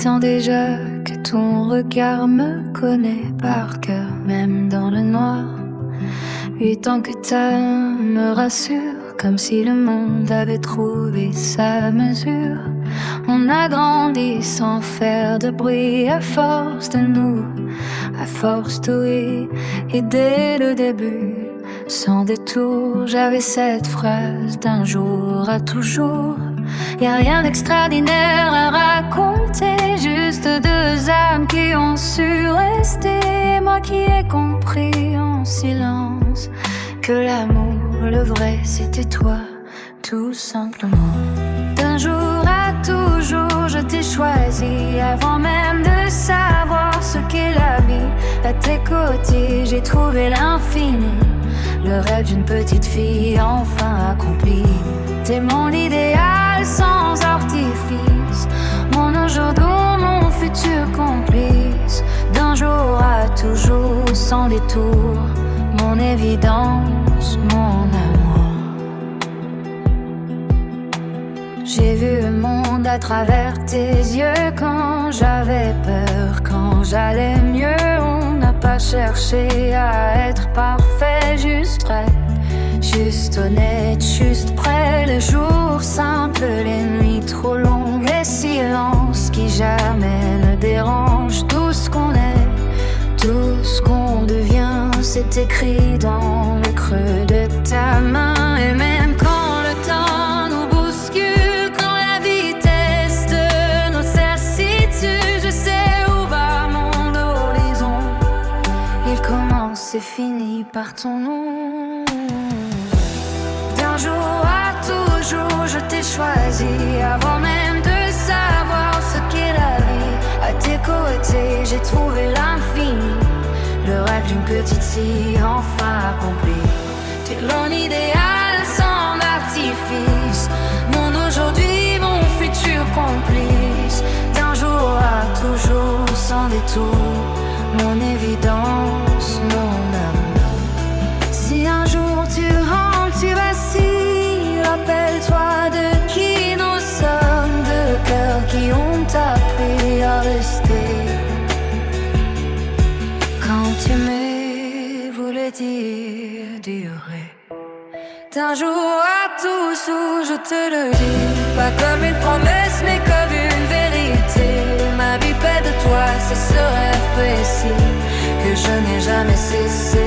temps déjà que ton regard me connaît par cœur, même dans le noir. 8 ans que t'as me rassure, comme si le monde avait trouvé sa mesure. On a grandi sans faire de bruit à force de nous, à force de oui. Et dès le début, sans détour, j'avais cette phrase d'un jour à toujours. Y'a rien d'extraordinaire à raconter, juste deux âmes qui ont su rester. Moi qui ai compris en silence que l'amour, le vrai, c'était toi, tout simplement. D'un jour à toujours, je t'ai choisi avant même de savoir ce qu'est la vie. À tes côtés, j'ai trouvé l'infini, le rêve d'une petite fille enfin accompli. T'es mon idéal sans artifice, mon aujourd'hui, mon futur complice. D'un jour à toujours, sans détour, mon évidence, mon amour. J'ai vu le monde à travers tes yeux quand j'avais peur, quand j'allais mieux. On n'a pas cherché à être parfait, juste vrai, juste honnête, juste près. Le jour simple, les nuits trop longues, les silences qui jamais ne dérangent. Tout ce qu'on est, tout ce qu'on devient, c'est écrit dans le creux de ta main. Et même quand le temps nous bouscule, quand la vitesse de nos certitudes, je sais où va mon horizon. Il commence et finit par ton nom. D'un jour à toujours, je t'ai choisi avant même de savoir ce qu'est la vie. À tes côtés, j'ai trouvé l'infini, le rêve d'une petite fille enfin accompli. T'es l'homme idéal sans artifice, mon aujourd'hui, mon futur complice. D'un jour à toujours, sans détour, mon évidence, mon amour. Si un jour tu rentres, tu vacilles, rappelle-toi de qui nous sommes, deux cœurs qui ont appris à rester. Quand aimer voulait dire durer. D'un jour à toujours, je te le dis, pas comme une promesse mais comme une vérité. Ma vie paie de toi, c'est ce rêve précis que je n'ai jamais cessé